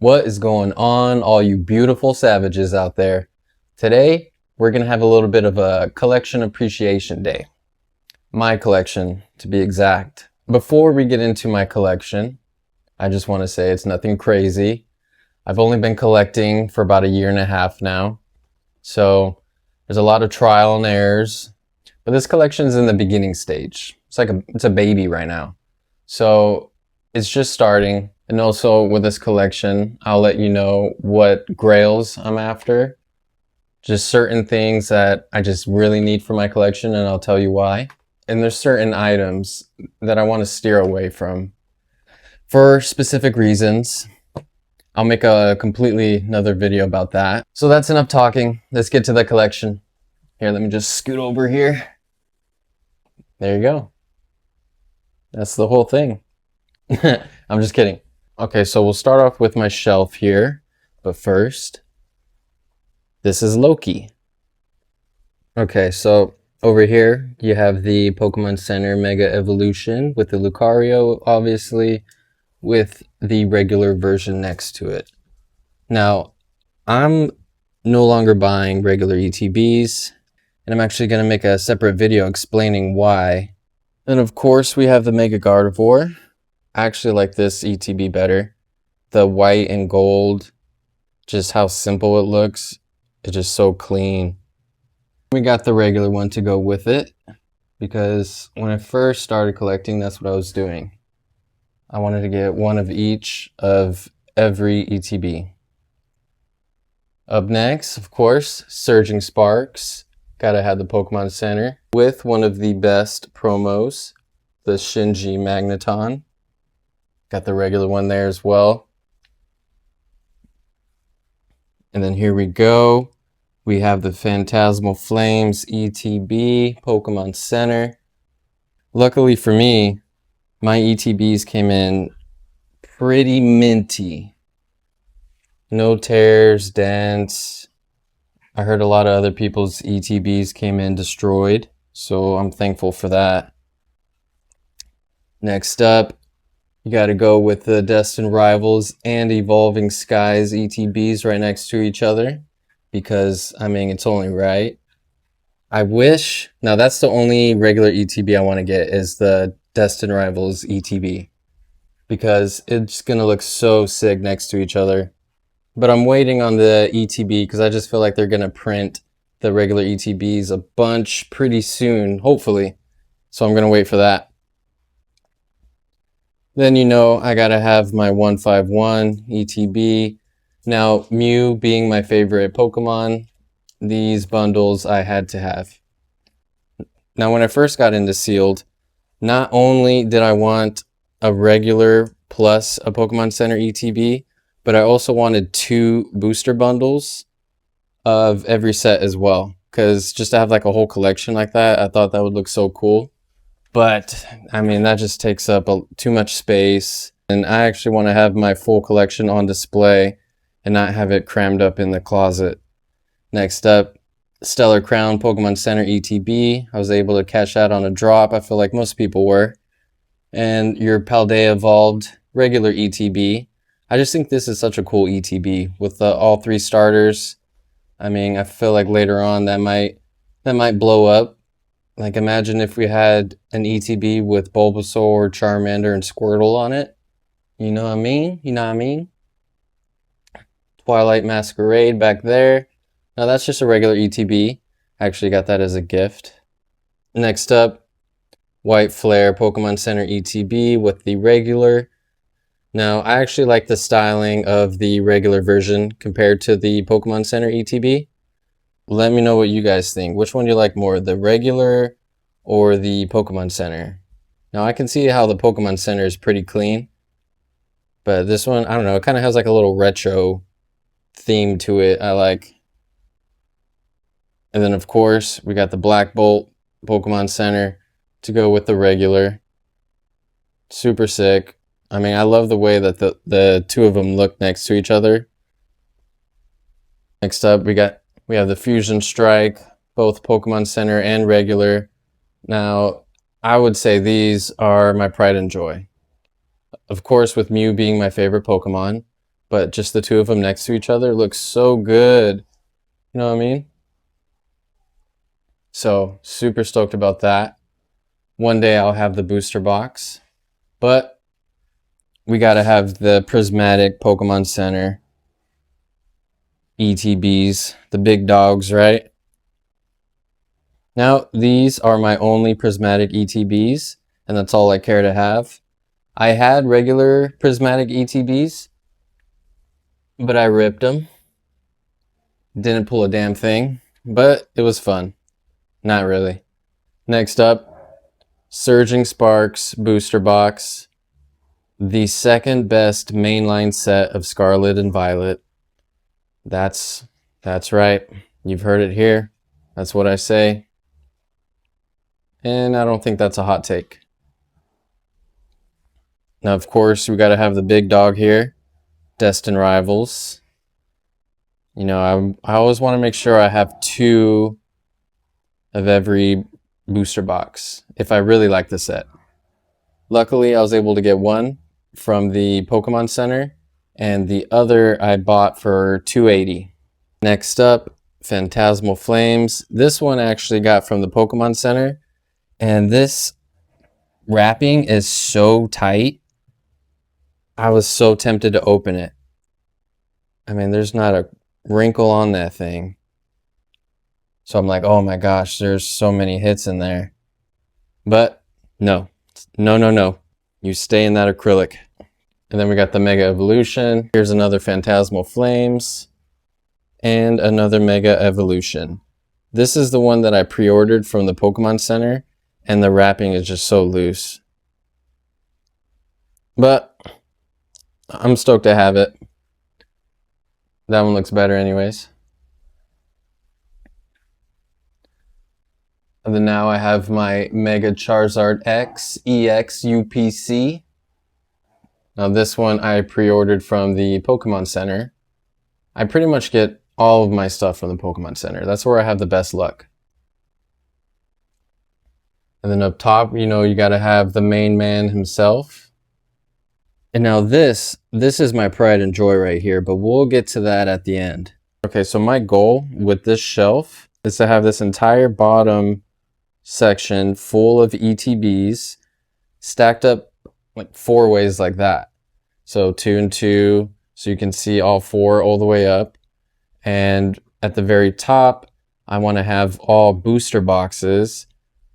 What is going on, all you beautiful savages out there? Today, we're going to have a little bit of a collection appreciation day. My collection, to be exact. Before we get into my collection, I just want to say it's nothing crazy. I've only been collecting for about 1.5 years now. So there's a lot of trial and errors, but this collection is in the beginning stage. It's a baby right now. So it's just starting. And also with this collection, I'll let you know what grails I'm after. Just certain things that I just really need for my collection, and I'll tell you why. And there's certain items that I want to steer away from for specific reasons. I'll make a completely another video about that. So that's enough talking. Let's get to the collection. Here, let me just scoot over here. There you go. That's the whole thing. I'm just kidding. Okay, so we'll start off with my shelf here. But first, this is Loki. Okay, so over here, you have the Pokemon Center Mega Evolution with the Lucario, obviously, with the regular version next to it. Now, I'm no longer buying regular ETBs, and I'm actually going to make a separate video explaining why. Then, of course, we have the Mega Gardevoir. I actually like this ETB better. The white and gold, just how simple it looks. It's just so clean. We got the regular one to go with it, because when I first started collecting, that's what I was doing. I wanted to get one of each of every ETB. Up next, of course, Surging Sparks. Gotta have the Pokemon Center with one of the best promos, the Shinji Magneton. Got the regular one there as well. And then here we go. We have the Phantasmal Flames ETB Pokemon Center. Luckily for me, my ETBs came in pretty minty. No tears, dents. I heard a lot of other people's ETBs came in destroyed, so I'm thankful for that. Next up, you got to go with the Destined Rivals and Evolving Skies ETBs right next to each other, because, I mean, it's only right. I wish, now that's the only regular ETB I want to get is the Destined Rivals ETB, because it's going to look so sick next to each other. But I'm waiting on the ETB because I just feel like they're going to print the regular ETBs a bunch pretty soon, hopefully. So I'm going to wait for that. Then, you know, I gotta have my 151 ETB. Now, Mew being my favorite Pokemon, these bundles I had to have. Now, when I first got into Sealed, not only did I want a regular plus a Pokemon Center ETB, but I also wanted 2 booster bundles of every set as well. Because just to have like a whole collection like that, I thought that would look so cool. But, I mean, that just takes up too much space. And I actually want to have my full collection on display and not have it crammed up in the closet. Next up, Stellar Crown Pokemon Center ETB. I was able to catch that on a drop. I feel like most people were. And your Paldea Evolved regular ETB. I just think this is such a cool ETB with all 3 starters. I mean, I feel like later on that might blow up. Like, imagine if we had an ETB with Bulbasaur, Charmander, and Squirtle on it. You know what I mean? You know what I mean? Twilight Masquerade back there. Now, that's just a regular ETB. I actually got that as a gift. Next up, White Flare Pokemon Center ETB with the regular. Now, I actually like the styling of the regular version compared to the Pokemon Center ETB. Let me know what you guys think. Which one do you like more, the regular or the Pokemon Center? Now, I can see how the Pokemon Center is pretty clean, but this one, I don't know, it kind of has like a little retro theme to it I like. And then, of course, we got the Black Bolt Pokemon Center to go with the regular. Super sick. I mean, I love the way that the 2 of them look next to each other. Next up, we have the Fusion Strike, both Pokemon Center and regular. Now, I would say these are my pride and joy. Of course, with Mew being my favorite Pokemon, but just the two of them next to each other looks so good. You know what I mean? So super stoked about that. One day I'll have the booster box, but we gotta have the prismatic Pokemon Center ETBs, the big dogs, right? Now, these are my only prismatic ETBs, and that's all I care to have. I had regular prismatic ETBs, but I ripped them. Didn't pull a damn thing, but it was fun. Not really. Next up, Surging Sparks booster box. The second best mainline set of Scarlet and Violet. That's right. You've heard it here. That's what I say. And I don't think that's a hot take. Now, of course, we got to have the big dog here, Destined Rivals. You know, I always want to make sure I have 2 of every booster box if I really like the set. Luckily, I was able to get 1 from the Pokemon Center, and the other I bought for $280. Next up, Phantasmal Flames. This one I actually got from the Pokemon Center, and this wrapping is so tight. I was so tempted to open it. I mean, there's not a wrinkle on that thing. So I'm like, oh my gosh, there's so many hits in there. But no. You stay in that acrylic. And then we got the Mega Evolution. Here's another Phantasmal Flames. And another Mega Evolution. This is the one that I pre-ordered from the Pokemon Center, and the wrapping is just so loose. But I'm stoked to have it. That one looks better anyways. And then now I have my Mega Charizard X EX UPC. Now this one I pre-ordered from the Pokemon Center. I pretty much get all of my stuff from the Pokemon Center. That's where I have the best luck. And then up top, you know, you gotta have the main man himself. And now this is my pride and joy right here, but we'll get to that at the end. Okay, so my goal with this shelf is to have this entire bottom section full of ETBs stacked up like 4 ways like that. So 2 and 2, so you can see all 4 all the way up. And at the very top, I want to have all booster boxes,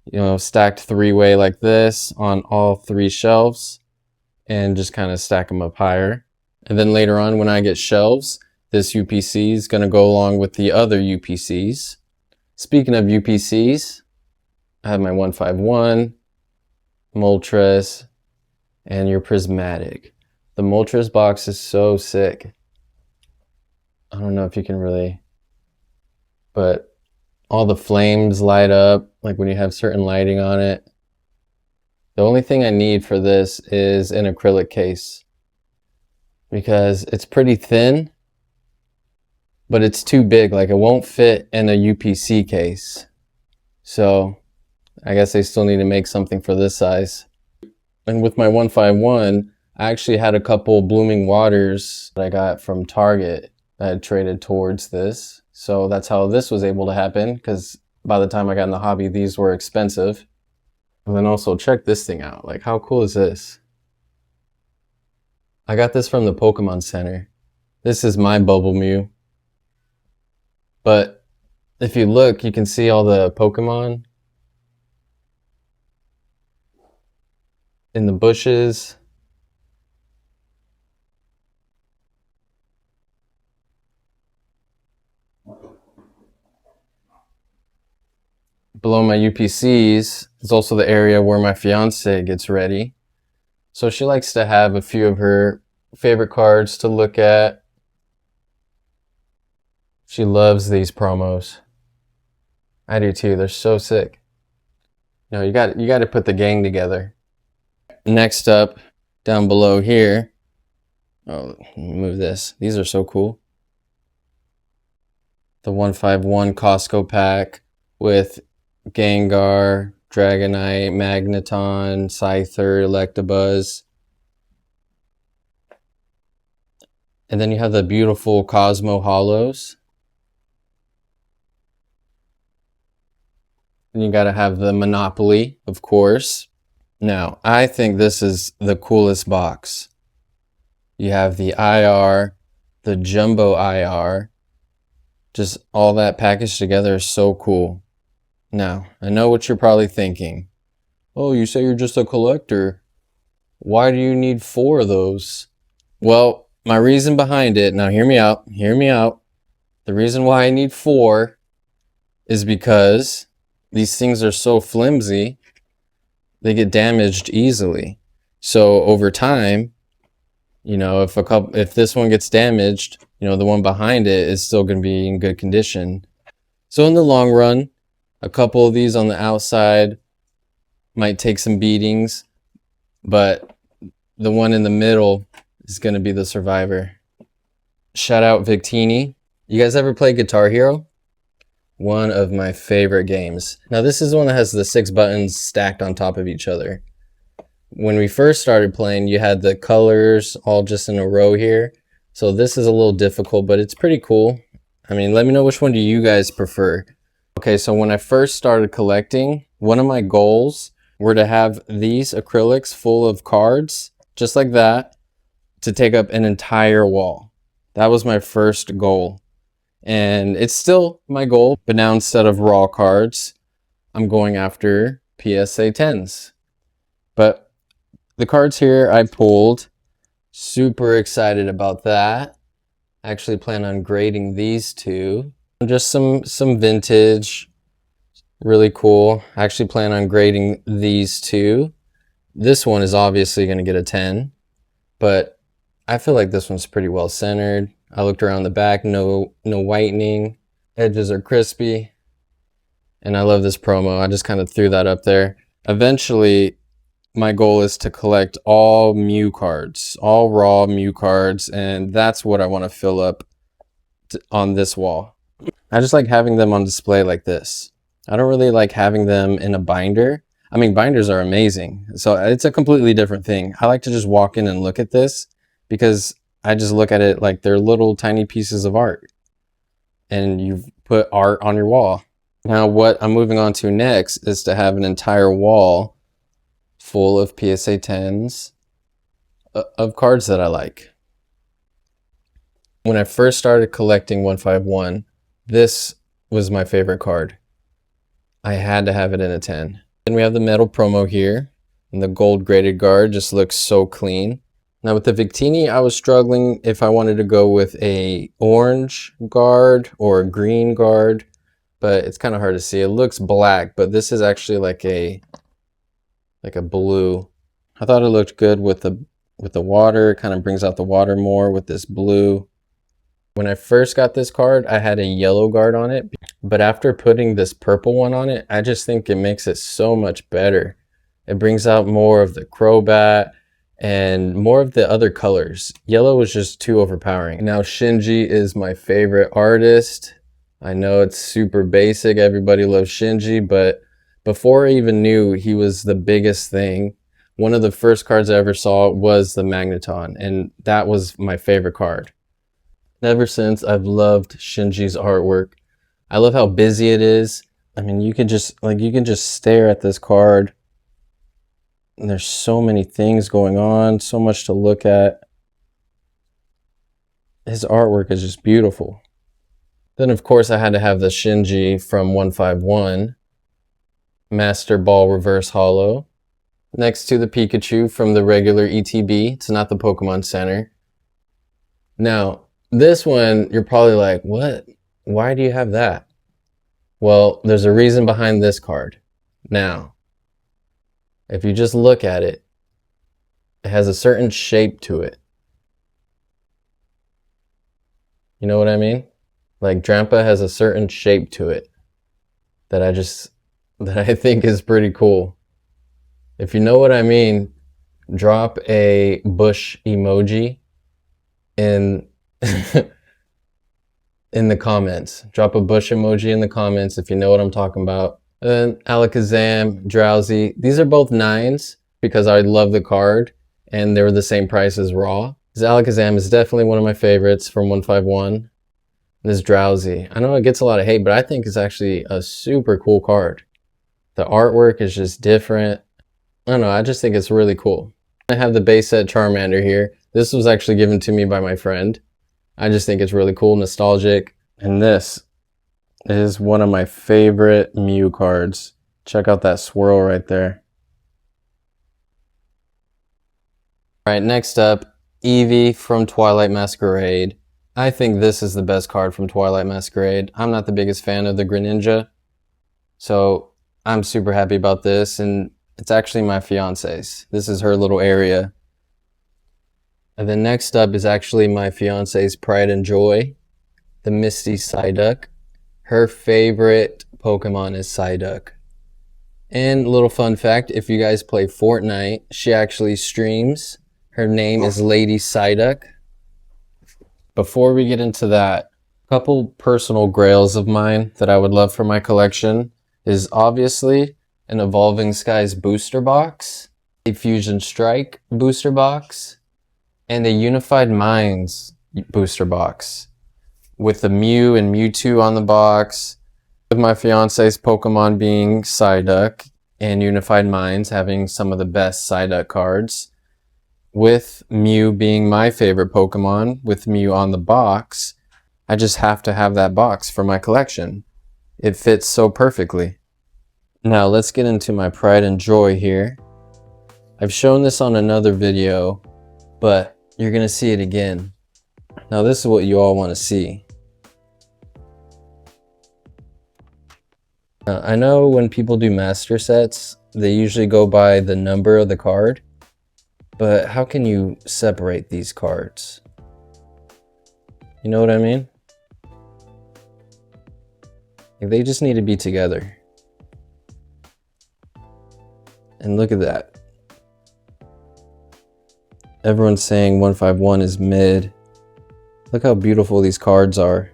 you know, stacked 3-way like this on all 3 shelves, and just kind of stack them up higher. And then later on, when I get shelves, this UPC is going to go along with the other UPCs. Speaking of UPCs, I have my 151, Moltres, and your Prismatic. The Moltres box is so sick. I don't know if you can really, but all the flames light up, like when you have certain lighting on it. The only thing I need for this is an acrylic case, because it's pretty thin, but it's too big. Like it won't fit in a UPC case. So I guess they still need to make something for this size. And with my 151, I actually had a couple Blooming Waters that I got from Target that I traded towards this. So that's how this was able to happen, because by the time I got in the hobby, these were expensive. And then also check this thing out. Like, how cool is this? I got this from the Pokemon Center. This is my Bubble Mew. But if you look, you can see all the Pokemon in the bushes. Below my UPCs is also the area where my fiance gets ready. So she likes to have a few of her favorite cards to look at. She loves these promos. I do too. They're so sick. You know, you got to put the gang together. Next up, down below here. Oh, let me move this. These are so cool. The 151 Costco pack with Gengar, Dragonite, Magneton, Scyther, Electabuzz. And then you have the beautiful Cosmo Hollows. And you gotta have the Monopoly, of course. Now, I think this is the coolest box. You have the IR, the Jumbo IR. Just all that packaged together is so cool. Now, I know what you're probably thinking. Oh, you say you're just a collector. Why do you need 4 of those? Well, my reason behind it, now hear me out, hear me out. The reason why I need 4 is because these things are so flimsy, they get damaged easily. So over time, you know, if this one gets damaged, you know, the one behind it is still going to be in good condition. So in the long run, a couple of these on the outside might take some beatings, but the one in the middle is going to be the survivor. Shout out Victini. You guys ever play Guitar Hero? One of my favorite games. Now this is one that has the 6 buttons stacked on top of each other. When we first started playing, you had the colors all just in a row here. So this is a little difficult, but it's pretty cool. I mean, let me know which one do you guys prefer. Okay, so when I first started collecting, one of my goals were to have these acrylics full of cards, just like that, to take up an entire wall. That was my first goal. And it's still my goal, but now instead of raw cards, I'm going after PSA 10s. But the cards here I pulled, super excited about that. I actually plan on grading these 2. Just some vintage, really cool. I actually plan on grading these 2. This one is obviously going to get a 10, but I feel like this one's pretty well centered. I looked around the back, no whitening, edges are crispy, and I love this promo. I just kind of threw that up there. Eventually, my goal is to collect all Mew cards, all raw Mew cards, and that's what I want to fill up on this wall. I just like having them on display like this. I don't really like having them in a binder. I mean, binders are amazing, so it's a completely different thing. I like to just walk in and look at this because I just look at it like they're little tiny pieces of art, and you've put art on your wall. Now what I'm moving on to next is to have an entire wall full of PSA 10s of cards that I like. When I first started collecting 151, this was my favorite card. I had to have it in a 10. Then we have the metal promo here, and the gold graded guard just looks so clean. Now with the Victini, I was struggling if I wanted to go with a orange guard or a green guard, but it's kind of hard to see. It looks black, but this is actually like a blue. I thought it looked good with the water. It kind of brings out the water more with this blue. When I first got this card, I had a yellow guard on it, but after putting this purple one on it, I just think it makes it so much better. It brings out more of the Crobat and more of the other colors. Yellow was just too overpowering. Now Shinji is my favorite artist. I know it's super basic, everybody loves Shinji, but before I even knew he was the biggest thing, one of the first cards I ever saw was the Magneton, and that was my favorite card. Ever since, I've loved Shinji's artwork. I love how busy it is. I mean, you can just stare at this card. And there's so many things going on, so much to look at. His artwork is just beautiful. Then, of course, I had to have the Shinji from 151. Master Ball Reverse Hollow. Next to the Pikachu from the regular ETB. It's not the Pokemon Center. Now, this one, you're probably like, what? Why do you have that? Well, there's a reason behind this card. Now, if you just look at it, it has a certain shape to it. You know what I mean? Like Drampa has a certain shape to it that I think is pretty cool. If you know what I mean, drop a bush emoji in in the comments. Drop a bush emoji in the comments if you know what I'm talking about. And then Alakazam, Drowsy. These are both 9s because I love the card and they were the same price as Raw. This Alakazam is definitely one of my favorites from 151. This Drowsy. I know it gets a lot of hate, but I think it's actually a super cool card. The artwork is just different. I don't know, I just think it's really cool. I have the base set Charmander here. This was actually given to me by my friend. I just think it's really cool, nostalgic. And this is one of my favorite Mew cards. Check out that swirl right there. All right, next up, Eevee from Twilight Masquerade. I think this is the best card from Twilight Masquerade. I'm not the biggest fan of the Greninja, so I'm super happy about this, and it's actually my fiance's. This is her little area. And then next up is actually my fiance's pride and joy, the Misty Psyduck. Her favorite Pokemon is Psyduck. And a little fun fact, if you guys play Fortnite, she actually streams. Her name is Lady Psyduck. Before we get into that, a couple personal grails of mine that I would love for my collection is obviously an Evolving Skies booster box, a Fusion Strike booster box, and a Unified Minds booster box with the Mew and Mewtwo on the box, with my fiance's Pokemon being Psyduck and Unified Minds having some of the best Psyduck cards, with Mew being my favorite Pokemon, with Mew on the box. I just have to have that box for my collection. It fits so perfectly. Now let's get into my pride and joy here. I've shown this on another video, but you're gonna see it again. Now this is what you all want to see. I know when people do master sets, they usually go by the number of the card, but how can you separate these cards? You know what I mean? Like, they just need to be together. And look at that. Everyone's saying 151 is mid. Look how beautiful these cards are.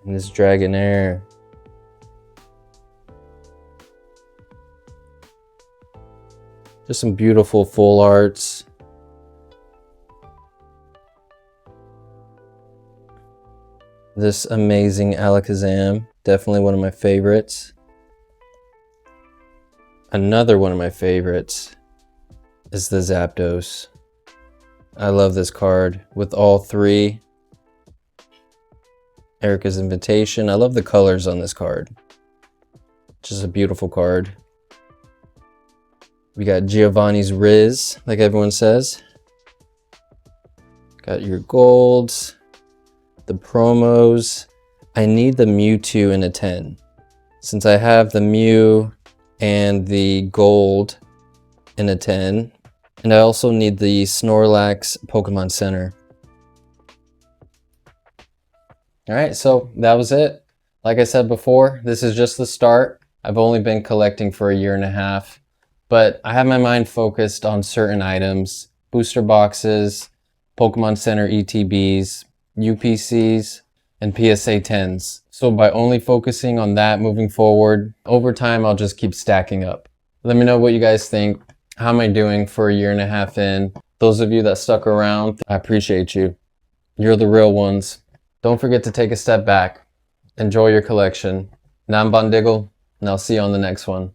And this Dragonair. Just some beautiful full arts. This amazing Alakazam, definitely one of my favorites. Another one of my favorites is the Zapdos. I love this card with all three. Erica's Invitation. I love the colors on this card. Just a beautiful card. We got Giovanni's Riz, like everyone says. Got your golds, the promos. I need the Mewtwo in a 10. Since I have the Mew and the gold in a 10. And I also need the Snorlax Pokemon Center. Alright, so that was it. Like I said before, this is just the start. I've only been collecting for a year and a half. But I have my mind focused on certain items, booster boxes, Pokemon Center ETBs, UPCs, and PSA 10s. So by only focusing on that moving forward, over time I'll just keep stacking up. Let me know what you guys think. How am I doing for a year and a half in? Those of you that stuck around, I appreciate you. You're the real ones. Don't forget to take a step back. Enjoy your collection. Nam Bandiggle, and I'll see you on the next one.